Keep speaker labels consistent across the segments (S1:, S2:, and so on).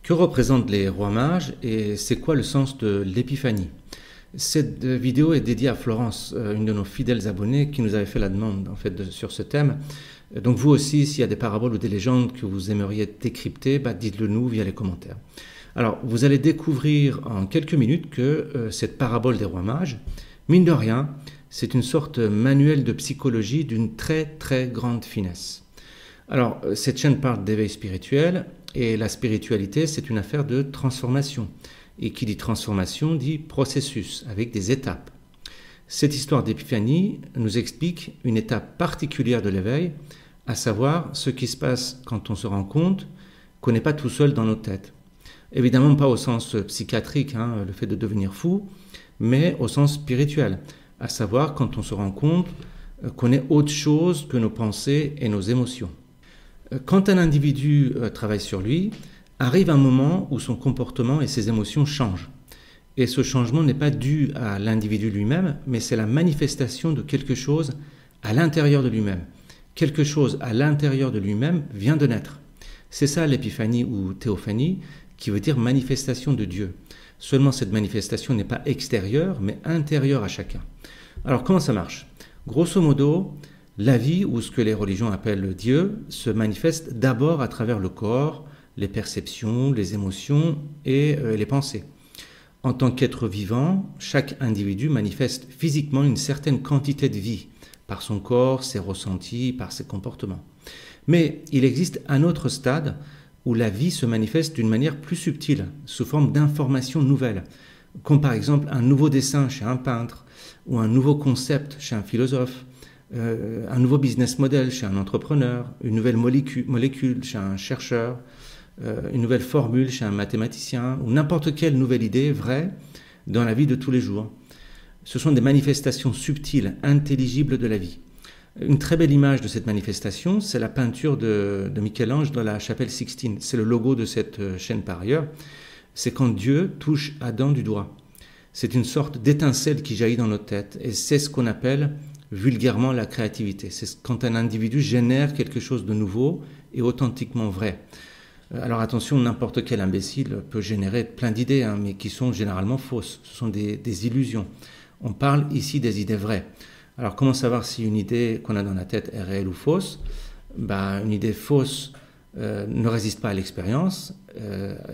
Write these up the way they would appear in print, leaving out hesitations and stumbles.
S1: Que représentent les rois mages et c'est quoi le sens de l'épiphanie? Cette vidéo est dédiée à Florence, une de nos fidèles abonnés qui nous avait fait la demande en fait, sur ce thème. Donc vous aussi, s'il y a des paraboles ou des légendes que vous aimeriez décrypter, dites-le nous via les commentaires. Alors, vous allez découvrir en quelques minutes que cette parabole des rois mages, mine de rien, c'est une sorte manuel de psychologie d'une très très grande finesse. Alors, cette chaîne parle d'éveil spirituel, et la spiritualité, c'est une affaire de transformation. Et qui dit transformation dit processus, avec des étapes. Cette histoire d'épiphanie nous explique une étape particulière de l'éveil, à savoir ce qui se passe quand on se rend compte qu'on n'est pas tout seul dans nos têtes. Évidemment pas au sens psychiatrique, le fait de devenir fou, mais au sens spirituel, à savoir quand on se rend compte qu'on est autre chose que nos pensées et nos émotions. Quand un individu travaille sur lui, arrive un moment où son comportement et ses émotions changent. Et ce changement n'est pas dû à l'individu lui-même, mais c'est la manifestation de quelque chose à l'intérieur de lui-même. Quelque chose à l'intérieur de lui-même vient de naître. C'est ça l'épiphanie ou théophanie, qui veut dire manifestation de Dieu. Seulement cette manifestation n'est pas extérieure, mais intérieure à chacun. Alors comment ça marche? Grosso modo, la vie, ou ce que les religions appellent Dieu, se manifeste d'abord à travers le corps, les perceptions, les émotions et les pensées. En tant qu'être vivant, chaque individu manifeste physiquement une certaine quantité de vie, par son corps, ses ressentis, par ses comportements. Mais il existe un autre stade où la vie se manifeste d'une manière plus subtile, sous forme d'informations nouvelles, comme par exemple un nouveau dessin chez un peintre, ou un nouveau concept chez un philosophe, un nouveau business model chez un entrepreneur, une nouvelle molécule chez un chercheur, une nouvelle formule chez un mathématicien, ou n'importe quelle nouvelle idée vraie dans la vie de tous les jours. Ce sont des manifestations subtiles, intelligibles de la vie. Une très belle image de cette manifestation, c'est la peinture de Michel-Ange dans la chapelle Sixtine. C'est le logo de cette chaîne par ailleurs. C'est quand Dieu touche Adam du doigt. C'est une sorte d'étincelle qui jaillit dans notre tête. Et c'est ce qu'on appelle vulgairement la créativité. C'est quand un individu génère quelque chose de nouveau et authentiquement vrai. Alors attention, n'importe quel imbécile peut générer plein d'idées, mais qui sont généralement fausses. Ce sont des illusions. On parle ici des idées vraies. Alors comment savoir si une idée qu'on a dans la tête est réelle ou fausse? Une idée fausse ne résiste pas à l'expérience,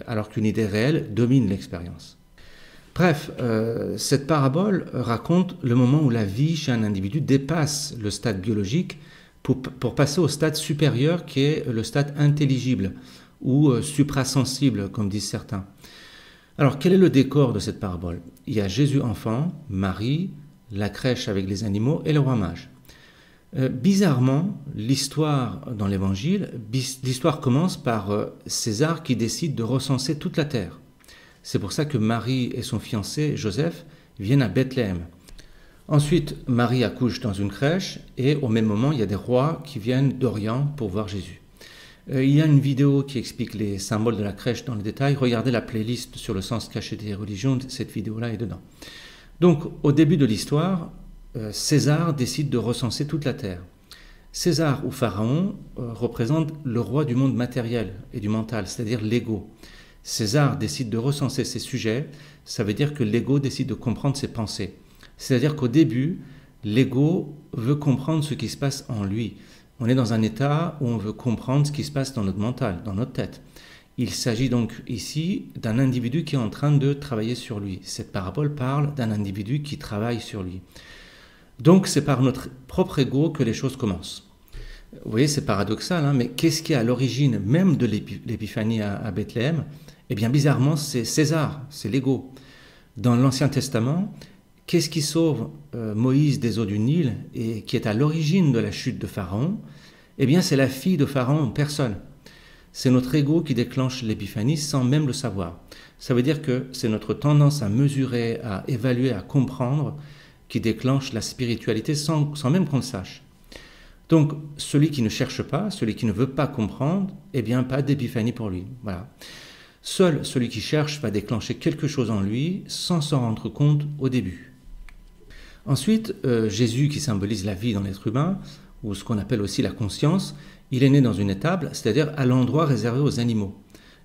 S1: alors qu'une idée réelle domine l'expérience. Bref, cette parabole raconte le moment où la vie chez un individu dépasse le stade biologique pour passer au stade supérieur qui est le stade intelligible ou suprasensible, comme disent certains. Alors, quel est le décor de cette parabole? Il y a Jésus enfant, Marie, la crèche avec les animaux et le roi mage. Bizarrement, l'histoire dans l'évangile, l'histoire commence par César qui décide de recenser toute la terre. C'est pour ça que Marie et son fiancé, Joseph, viennent à Bethléem. Ensuite, Marie accouche dans une crèche et au même moment, il y a des rois qui viennent d'Orient pour voir Jésus. Il y a une vidéo qui explique les symboles de la crèche dans le détail. Regardez la playlist sur le sens caché des religions, cette vidéo-là est dedans. Donc, au début de l'histoire, César décide de recenser toute la terre. César ou Pharaon représente le roi du monde matériel et du mental, c'est-à-dire l'ego. César décide de recenser ses sujets, ça veut dire que l'ego décide de comprendre ses pensées. C'est-à-dire qu'au début, l'ego veut comprendre ce qui se passe en lui. On est dans un état où on veut comprendre ce qui se passe dans notre mental, dans notre tête. Il s'agit donc ici d'un individu qui est en train de travailler sur lui. Cette parabole parle d'un individu qui travaille sur lui. Donc c'est par notre propre ego que les choses commencent. Vous voyez, c'est paradoxal, mais qu'est-ce qui est à l'origine même de l'épiphanie à Bethléem? Eh bien, bizarrement, c'est César, c'est l'ego. Dans l'Ancien Testament, qu'est-ce qui sauve Moïse des eaux du Nil et qui est à l'origine de la chute de Pharaon? Eh bien, c'est la fille de Pharaon en personne. C'est notre ego qui déclenche l'épiphanie sans même le savoir. Ça veut dire que c'est notre tendance à mesurer, à évaluer, à comprendre qui déclenche la spiritualité sans même qu'on le sache. Donc, celui qui ne cherche pas, celui qui ne veut pas comprendre, eh bien, pas d'épiphanie pour lui. Voilà. Seul celui qui cherche va déclencher quelque chose en lui sans s'en rendre compte au début. Ensuite, Jésus, qui symbolise la vie dans l'être humain, ou ce qu'on appelle aussi la conscience, il est né dans une étable, c'est-à-dire à l'endroit réservé aux animaux.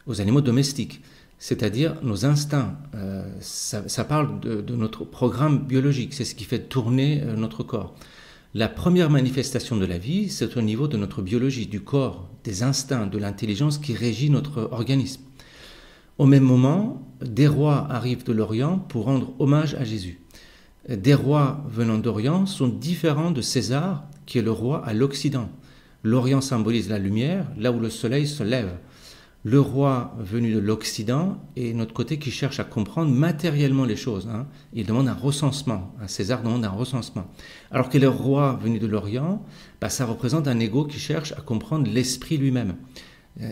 S1: aux animaux domestiques, c'est-à-dire nos instincts. Ça parle de notre programme biologique, c'est ce qui fait tourner notre corps. La première manifestation de la vie, c'est au niveau de notre biologie, du corps, des instincts, de l'intelligence qui régit notre organisme. Au même moment, des rois arrivent de l'Orient pour rendre hommage à Jésus. Des rois venant d'Orient sont différents de César, qui est le roi à l'Occident. L'Orient symbolise la lumière, là où le soleil se lève. Le roi venu de l'Occident est notre côté qui cherche à comprendre matériellement les choses. Il demande un recensement. César demande un recensement. Alors que le roi venu de l'Orient, ça représente un ego qui cherche à comprendre l'esprit lui-même.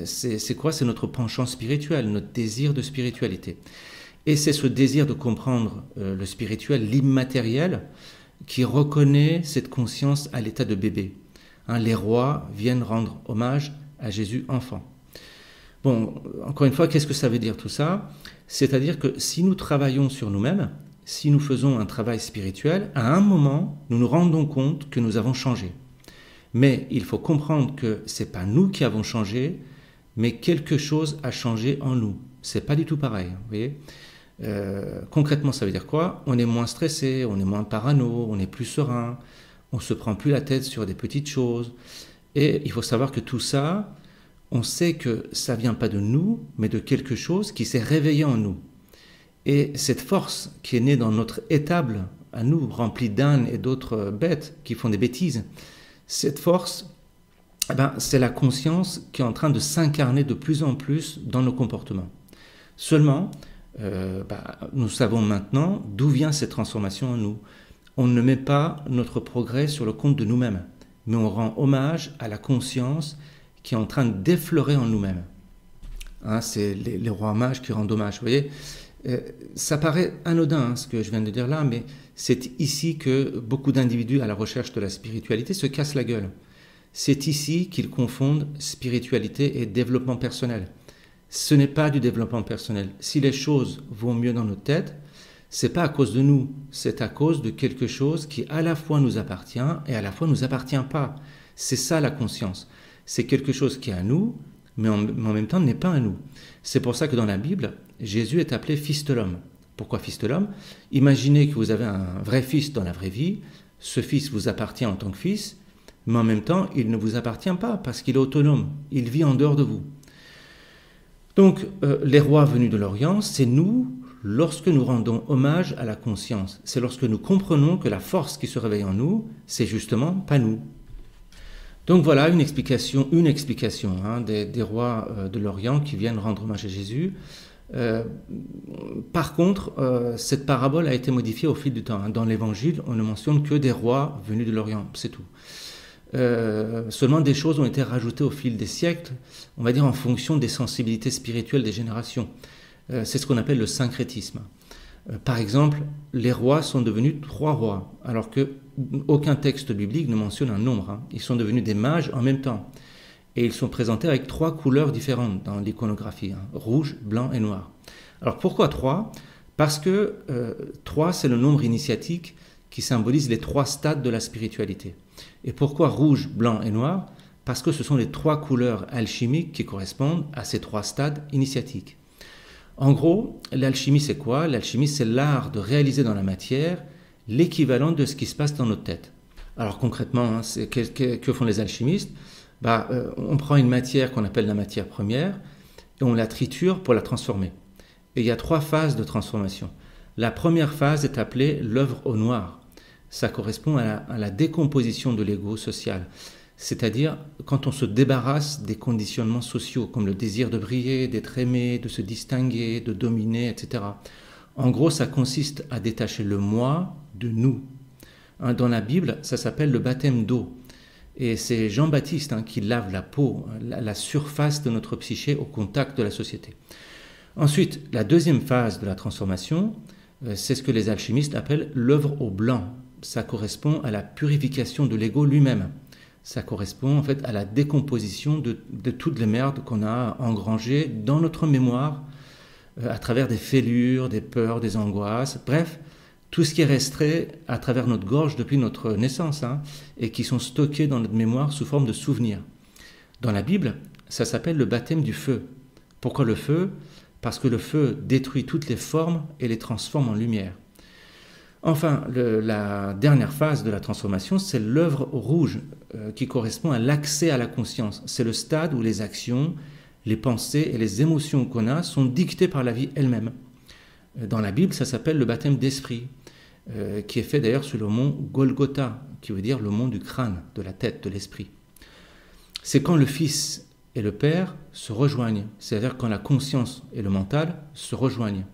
S1: C'est quoi? C'est notre penchant spirituel, notre désir de spiritualité. Et c'est ce désir de comprendre le spirituel, l'immatériel, qui reconnaît cette conscience à l'état de bébé. Les rois viennent rendre hommage à Jésus enfant. Bon, encore une fois, qu'est-ce que ça veut dire tout ça? C'est-à-dire que si nous travaillons sur nous-mêmes, si nous faisons un travail spirituel, à un moment, nous nous rendons compte que nous avons changé. Mais il faut comprendre que ce n'est pas nous qui avons changé, mais quelque chose a changé en nous. Ce n'est pas du tout pareil, vous voyez. Concrètement, ça veut dire quoi? On est moins stressé, on est moins parano, on est plus serein, on ne se prend plus la tête sur des petites choses. Et il faut savoir que tout ça, on sait que ça ne vient pas de nous, mais de quelque chose qui s'est réveillé en nous. Et cette force qui est née dans notre étable, à nous, remplie d'ânes et d'autres bêtes qui font des bêtises, cette force, c'est la conscience qui est en train de s'incarner de plus en plus dans nos comportements. Seulement, nous savons maintenant d'où vient cette transformation en nous. On ne met pas notre progrès sur le compte de nous-mêmes, mais on rend hommage à la conscience qui est en train d'effleurer en nous-mêmes. C'est les rois mages qui rendent hommage. Vous voyez, ça paraît anodin ce que je viens de dire là, mais c'est ici que beaucoup d'individus à la recherche de la spiritualité se cassent la gueule. C'est ici qu'ils confondent spiritualité et développement personnel. Ce n'est pas du développement personnel. Si les choses vont mieux dans notre tête, c'est pas à cause de nous, c'est à cause de quelque chose qui à la fois nous appartient et à la fois nous appartient pas. C'est ça la conscience. C'est quelque chose qui est à nous, mais en même temps n'est pas à nous. C'est pour ça que dans la Bible, Jésus est appelé fils de l'homme. Pourquoi fils de l'homme? Imaginez que vous avez un vrai fils dans la vraie vie, ce fils vous appartient en tant que fils, mais en même temps, il ne vous appartient pas parce qu'il est autonome, il vit en dehors de vous. Donc, les rois venus de l'Orient, c'est nous, lorsque nous rendons hommage à la conscience. C'est lorsque nous comprenons que la force qui se réveille en nous, c'est justement pas nous. Donc voilà une explication des rois de l'Orient qui viennent rendre hommage à Jésus. Par contre, cette parabole a été modifiée au fil du temps. Dans l'Évangile, on ne mentionne que des rois venus de l'Orient, c'est tout. Seulement des choses ont été rajoutées au fil des siècles, on va dire en fonction des sensibilités spirituelles des générations. C'est ce qu'on appelle le syncrétisme. Par exemple, les rois sont devenus 3 rois, alors qu'aucun texte biblique ne mentionne un nombre. Ils sont devenus des mages en même temps. Et ils sont présentés avec 3 couleurs différentes dans l'iconographie, rouge, blanc et noir. Alors pourquoi 3? Parce que 3, c'est le nombre initiatique qui symbolise les 3 stades de la spiritualité. Et pourquoi rouge, blanc et noir? Parce que ce sont les 3 couleurs alchimiques qui correspondent à ces 3 stades initiatiques. En gros, l'alchimie c'est quoi? L'alchimie c'est l'art de réaliser dans la matière l'équivalent de ce qui se passe dans notre tête. Alors concrètement, que font les alchimistes? On prend une matière qu'on appelle la matière première et on la triture pour la transformer. Et il y a 3 phases de transformation. La première phase est appelée l'œuvre au noir. Ça correspond à la décomposition de l'ego social. C'est-à-dire quand on se débarrasse des conditionnements sociaux, comme le désir de briller, d'être aimé, de se distinguer, de dominer, etc. En gros, ça consiste à détacher le moi de nous. Dans la Bible, ça s'appelle le baptême d'eau. Et c'est Jean-Baptiste qui lave la peau, la surface de notre psyché au contact de la société. Ensuite, la deuxième phase de la transformation, c'est ce que les alchimistes appellent l'œuvre au blanc. Ça correspond à la purification de l'ego lui-même. Ça correspond en fait à la décomposition de toutes les merdes qu'on a engrangées dans notre mémoire à travers des fêlures, des peurs, des angoisses, bref, tout ce qui est resté à travers notre gorge depuis notre naissance et qui sont stockés dans notre mémoire sous forme de souvenirs. Dans la Bible, ça s'appelle le baptême du feu. Pourquoi le feu? Parce que le feu détruit toutes les formes et les transforme en lumière. Enfin, la dernière phase de la transformation, c'est l'œuvre rouge qui correspond à l'accès à la conscience. C'est le stade où les actions, les pensées et les émotions qu'on a sont dictées par la vie elle-même. Dans la Bible, ça s'appelle le baptême d'esprit, qui est fait d'ailleurs sur le mont Golgotha, qui veut dire le mont du crâne, de la tête, de l'esprit. C'est quand le Fils et le Père se rejoignent, c'est-à-dire quand la conscience et le mental se rejoignent.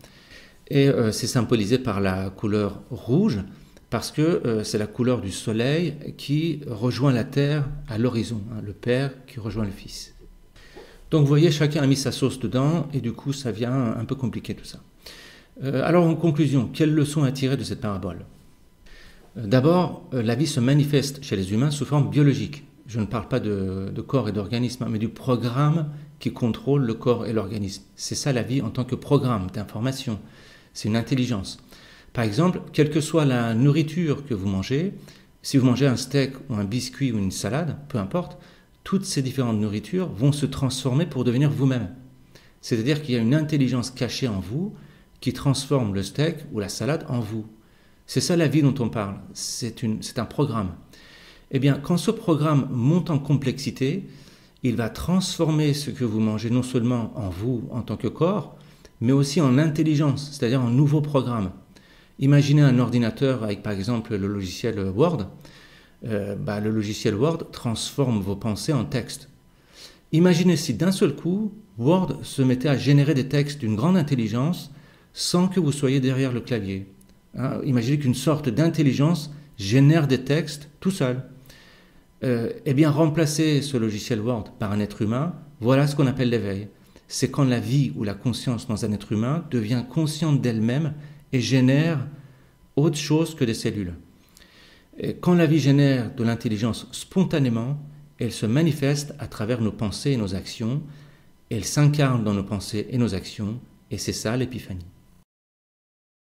S1: Et c'est symbolisé par la couleur rouge, parce que c'est la couleur du soleil qui rejoint la terre à l'horizon, hein, le Père qui rejoint le Fils. Donc vous voyez, chacun a mis sa sauce dedans, et du coup ça vient un peu compliquer tout ça. Alors en conclusion, quelle leçon à tirer de cette parabole? D'abord, la vie se manifeste chez les humains sous forme biologique. Je ne parle pas de corps et d'organisme, mais du programme qui contrôle le corps et l'organisme. C'est ça la vie en tant que programme d'information. C'est une intelligence. Par exemple, quelle que soit la nourriture que vous mangez, si vous mangez un steak ou un biscuit ou une salade, peu importe, toutes ces différentes nourritures vont se transformer pour devenir vous-même. C'est-à-dire qu'il y a une intelligence cachée en vous qui transforme le steak ou la salade en vous. C'est ça la vie dont on parle. C'est un programme. Eh bien, quand ce programme monte en complexité, il va transformer ce que vous mangez non seulement en vous en tant que corps, mais aussi en intelligence, c'est-à-dire en nouveau programme. Imaginez un ordinateur avec par exemple le logiciel Word. Le logiciel Word transforme vos pensées en texte. Imaginez si d'un seul coup, Word se mettait à générer des textes d'une grande intelligence sans que vous soyez derrière le clavier. Imaginez qu'une sorte d'intelligence génère des textes tout seul. Eh bien, remplacer ce logiciel Word par un être humain, voilà ce qu'on appelle l'éveil. C'est quand la vie ou la conscience dans un être humain devient consciente d'elle-même et génère autre chose que des cellules. Et quand la vie génère de l'intelligence spontanément, elle se manifeste à travers nos pensées et nos actions, elle s'incarne dans nos pensées et nos actions, et c'est ça l'épiphanie.